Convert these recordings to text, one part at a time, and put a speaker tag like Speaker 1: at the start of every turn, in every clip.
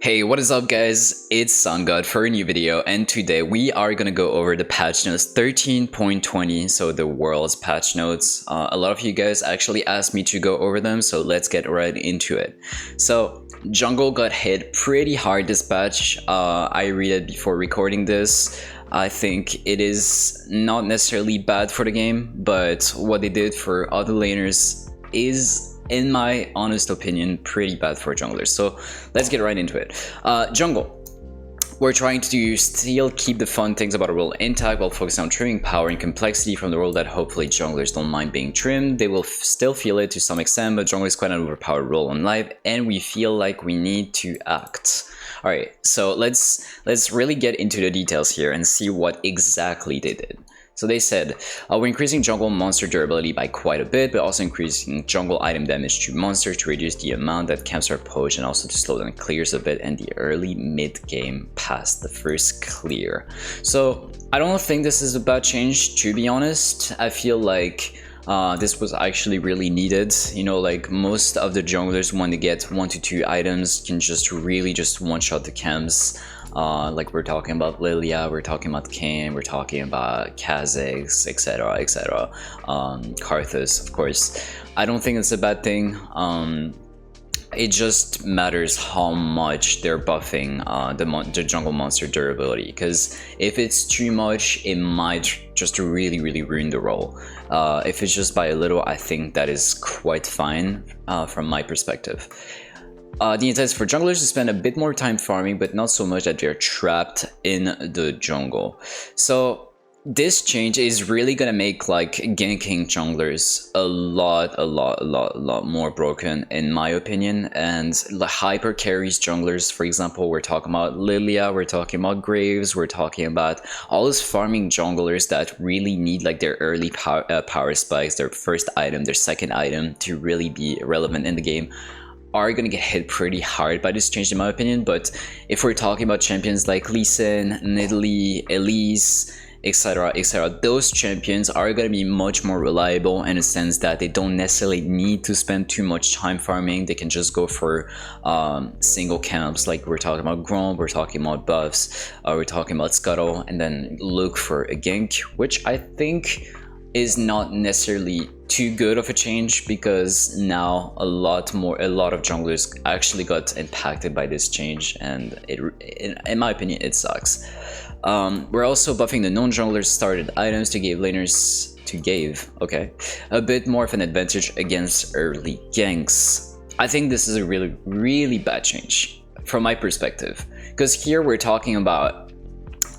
Speaker 1: Hey, what is up guys? It's SunGod for a new video, and today we are gonna go over the patch notes 13.20, so the world's patch notes. A lot of you guys actually asked me to go over them, so let's get right into it. So, jungle got hit pretty hard this patch. I read it before recording this. I think it is not necessarily bad for the game, but what they did for other laners is, in my honest opinion, pretty bad for junglers. So let's get right into it. Jungle. We're trying to still keep the fun things about a role intact while focusing on trimming power and complexity from the role that hopefully junglers don't mind being trimmed. They will still feel it to some extent, but jungle is quite an overpowered role on live, and we feel like we need to act. Alright, so let's really get into the details here and see what exactly they did. So they said, we're increasing jungle monster durability by quite a bit, but also increasing jungle item damage to monsters to reduce the amount that camps are pushed and also to slow down clears a bit and the early mid game past the first clear. So I don't think this is a bad change, to be honest. I feel like this was actually really needed. You know, like most of the junglers, when they get 1 to 2 items, can just really just one-shot the camps. Like we're talking about Lilia, we're talking about Kayn, we're talking about Kha'Zix, etc, etc. Karthus, of course. I don't think it's a bad thing. It just matters how much they're buffing the jungle monster durability, because if it's too much, it might just really ruin the role. If it's just by a little, I think that is quite fine from my perspective. The intent is for junglers to spend a bit more time farming, but not so much that they're trapped in the jungle. So this change is really gonna make like ganking junglers a lot more broken, in my opinion. And the hyper carries junglers, for example, we're talking about Lilia, we're talking about Graves, we're talking about all those farming junglers that really need like their early power spikes, their first item, their second item to really be relevant in the game, are gonna get hit pretty hard by this change, in my opinion. But if we're talking about champions like Lee Sin, Nidalee, Elise, etc, those champions are gonna be much more reliable in a sense that they don't necessarily need to spend too much time farming. They can just go for single camps, like we're talking about Gromp, we're talking about buffs, we're talking about Scuttle, and then look for a gank, which I think is not necessarily too good of a change, because now a lot of junglers actually got impacted by this change, and in my opinion it sucks. We're also buffing the non-junglers started items to give laners a bit more of an advantage against early ganks. I think this is a really bad change from my perspective, because here we're talking about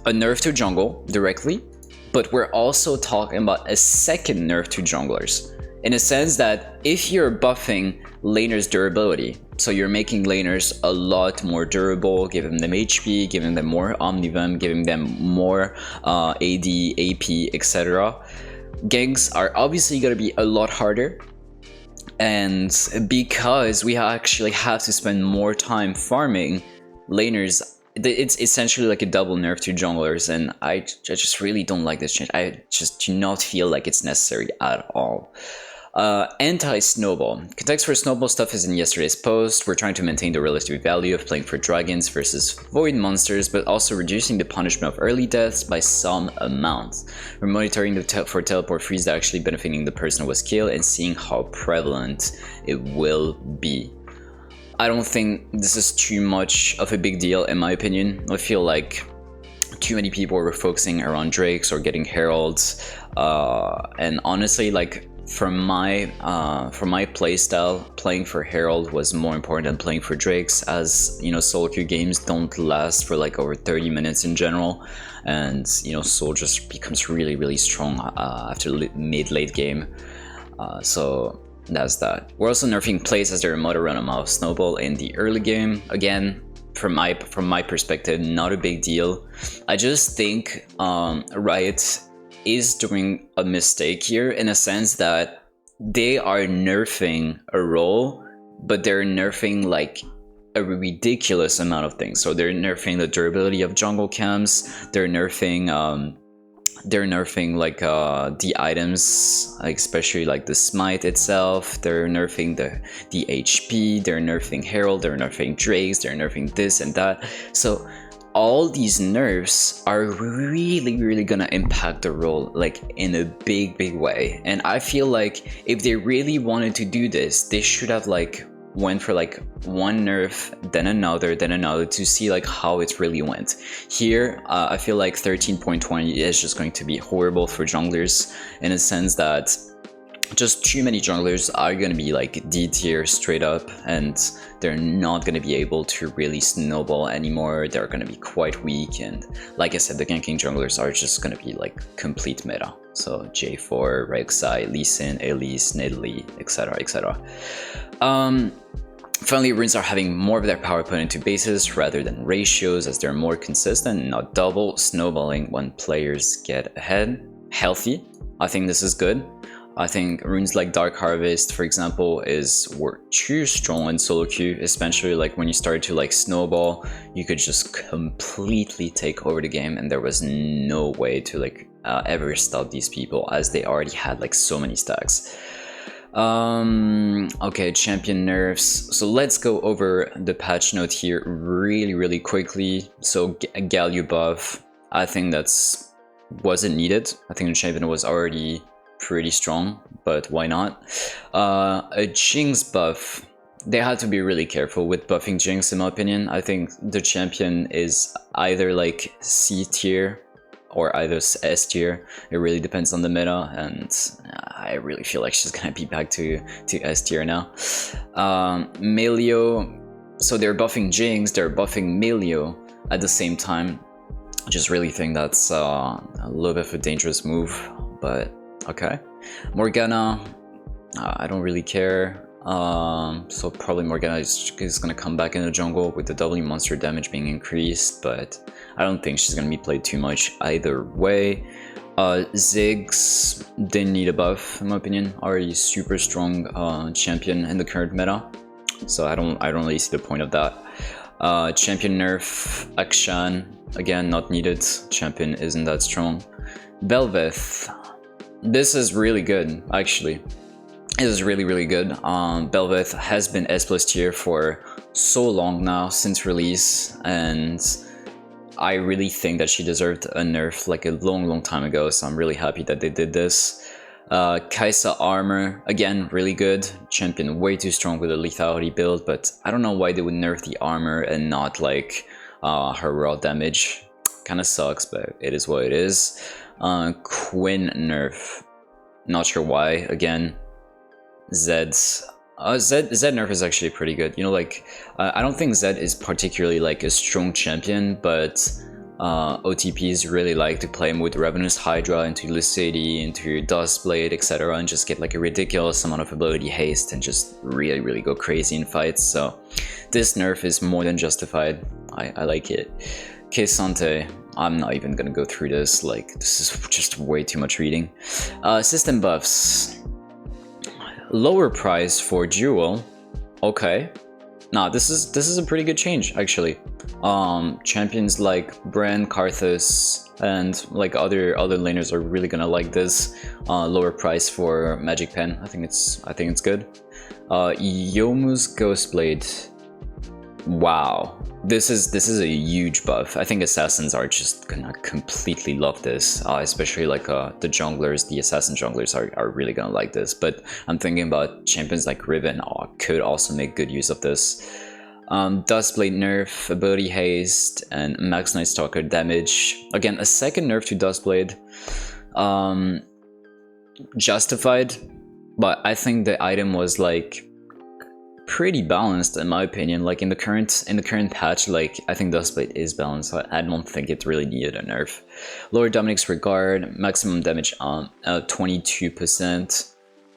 Speaker 1: a nerf to jungle directly, but we're also talking about a second nerf to junglers, in a sense that if you're buffing laners' durability, so you're making laners a lot more durable, giving them HP, giving them more Omnivem, giving them more AD, AP, etc. Ganks are obviously going to be a lot harder, and because we actually have to spend more time farming laners, it's essentially like a double nerf to junglers, and I just really don't like this change. I just do not feel like it's necessary at all. Anti-snowball. Context for snowball stuff is in yesterday's post. We're trying to maintain the relative value of playing for dragons versus void monsters, but also reducing the punishment of early deaths by some amount. We're monitoring for teleport freeze that actually benefiting the person who was killed and seeing how prevalent it will be. I don't think this is too much of a big deal, in my opinion. I feel like too many people were focusing around Drakes or getting Heralds, and honestly, like from my playstyle, playing for Herald was more important than playing for Drakes, as you know, solo queue games don't last for like over 30 minutes in general, and you know, Soul just becomes really strong after mid-late game. So that's that. We're also nerfing plays as their mother run a mouth snowball in the early game. Again, from my perspective, not a big deal. I just think Riot is doing a mistake here, in a sense that they are nerfing a role, but they're nerfing like a ridiculous amount of things. So they're nerfing the durability of jungle camps, they're nerfing they're nerfing like the items, like especially like the smite itself. They're nerfing the HP, they're nerfing Herald, they're nerfing Drakes, they're nerfing this and that. So all these nerfs are really gonna impact the role like in a big way. And I feel like if they really wanted to do this, they should have like went for like one nerf, then another to see like how it really went. Here, I feel like 13.20 is just going to be horrible for junglers in a sense that just too many junglers are going to be like D tier straight up, and they're not going to be able to really snowball anymore. They're going to be quite weak, and like I said, the ganking junglers are just going to be like complete meta. So J4, Rek'Sai, Lee Sin, Elise, Nidalee, etc, etc. Finally, runes are having more of their power put into bases rather than ratios, as they're more consistent and not double snowballing when players get ahead. Healthy, I think this is good. I think runes like Dark Harvest, for example, were too strong in solo queue, especially like when you started to like snowball, you could just completely take over the game, and there was no way to like ever stop these people, as they already had like so many stacks. Okay, champion nerfs. So let's go over the patch note here really quickly. So Galio buff, I think wasn't needed. I think the champion was already pretty strong, but why not? A Jinx buff, they had to be really careful with buffing Jinx in my opinion. I think the champion is either like C tier or either S tier. It really depends on the meta, and I really feel like she's gonna be back to S tier now. Melio, so they're buffing Jinx, they're buffing Melio at the same time. I just really think that's a little bit of a dangerous move, but okay. Morgana, I don't really care. So probably Morgana is gonna come back in the jungle with the W monster damage being increased, but I don't think she's gonna be played too much either way. Ziggs didn't need a buff in my opinion. Already super strong champion in the current meta, so I don't really see the point of that. Champion nerf Akshan, again not needed. Champion isn't that strong. Bel'Veth, this is really good actually. It is really good. Bel'Veth has been S+ tier for so long now since release, and I really think that she deserved a nerf like a long time ago, so I'm really happy that they did this. Kai'Sa armor, again really good. Champion way too strong with a lethality build, but I don't know why they would nerf the armor and not like her raw damage. Kinda sucks, but it is what it is. Quinn nerf, not sure why. Again, Zed nerf is actually pretty good. You know, like I don't think Zed is particularly like a strong champion, but OTPs really like to play him with Ravenous Hydra into Lucidity, into your Duskblade, etc., and just get like a ridiculous amount of ability haste and just really go crazy in fights. So this nerf is more than justified. I like it. K'Sante, I'm not even gonna go through this. Like this is just way too much reading. System buffs. Lower price for Jewel, okay. Nah, this is a pretty good change actually. Champions like Bran, Karthus, and like other laners are really gonna like this. Lower price for Magic Pen. I think it's good. Youmuu's Ghostblade. Wow, this is a huge buff. I think assassins are just gonna completely love this, especially like the junglers, the assassin junglers are really gonna like this. But I'm thinking about champions like Riven could also make good use of this. Duskblade nerf, ability haste, and max Night Stalker damage. Again, a second nerf to Duskblade. Justified, but I think the item was like pretty balanced in my opinion. Like in the current patch, like I think Duskblade is balanced. So I don't think it really needed a nerf. Lower Dominic's Regard, maximum damage on 22%.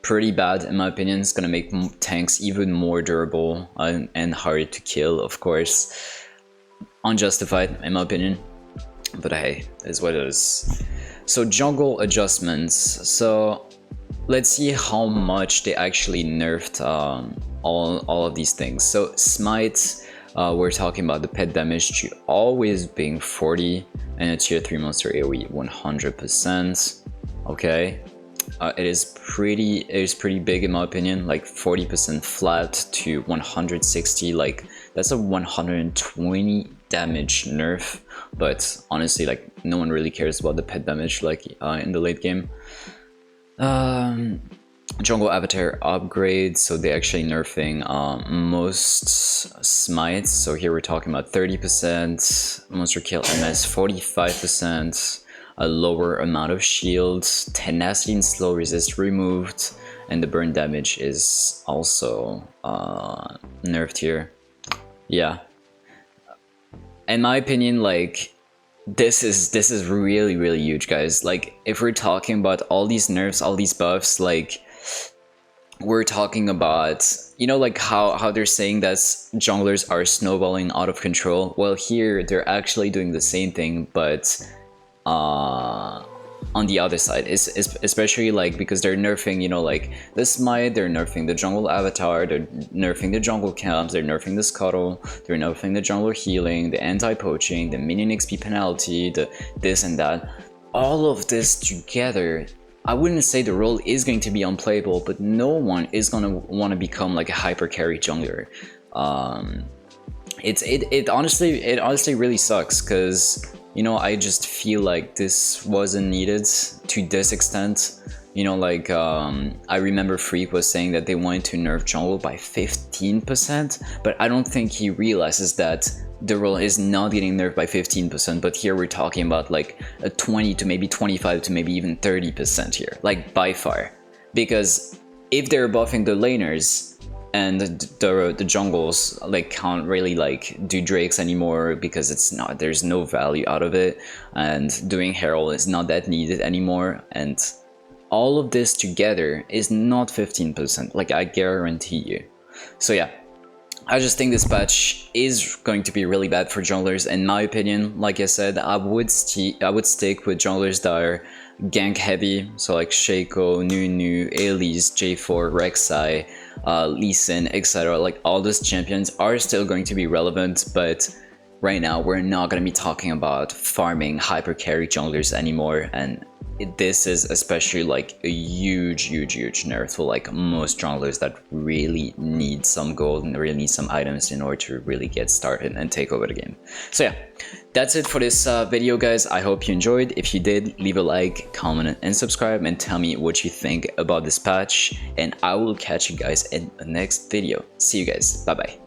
Speaker 1: Pretty bad in my opinion. It's gonna make tanks even more durable and harder to kill, of course. Unjustified in my opinion, but hey, it is what it is. So jungle adjustments. So let's see how much they actually nerfed all of these things. So Smite, we're talking about the pet damage to always being 40 and a tier 3 monster AoE 100%. Okay, it is pretty big in my opinion, like 40% flat to 160, like that's a 120 damage nerf. But honestly, like no one really cares about the pet damage like in the late game. Jungle Avatar upgrade, so they're actually nerfing most smites. So here we're talking about 30%, monster kill MS 45%, a lower amount of shields, tenacity and slow resist removed, and the burn damage is also nerfed here. Yeah, in my opinion, like this is really huge, guys. Like if we're talking about all these nerfs, all these buffs, like we're talking about, you know, like how they're saying that junglers are snowballing out of control. Well, here they're actually doing the same thing, but on the other side, especially like because they're nerfing, you know, like the smite, they're nerfing the jungle avatar, they're nerfing the jungle camps, they're nerfing the scuttle, they're nerfing the jungle healing, the anti-poaching, the minion XP penalty, the this and that. All of this together, I wouldn't say the role is going to be unplayable, but no one is gonna want to become like a hyper carry jungler. It honestly really sucks, because you know, I just feel like this wasn't needed to this extent. You know, like I remember Freak was saying that they wanted to nerf jungle by 15%, but I don't think he realizes that the role is not getting nerfed by 15%, but here we're talking about like a 20 to maybe 25 to maybe even 30% here, like by far. Because if they're buffing the laners, and the jungles like can't really like do drakes anymore because it's not, there's no value out of it, and doing herald is not that needed anymore, and all of this together is not 15%, like I guarantee you. So yeah, I just think this patch is going to be really bad for junglers in my opinion. Like I said, I would stick with junglers that are gank heavy, so like Shaco, Nunu, Elise, J4, Rek'Sai, Lee Sin, etc. Like all those champions are still going to be relevant, but right now we're not going to be talking about farming hyper carry junglers anymore, and this is especially like a huge nerf for like most junglers that really need some gold and really need some items in order to really get started and take over the game. So yeah, that's it for this video, guys. I hope you enjoyed. If you did, leave a like, comment, and subscribe, and tell me what you think about this patch, and I will catch you guys in the next video. See you guys. Bye bye.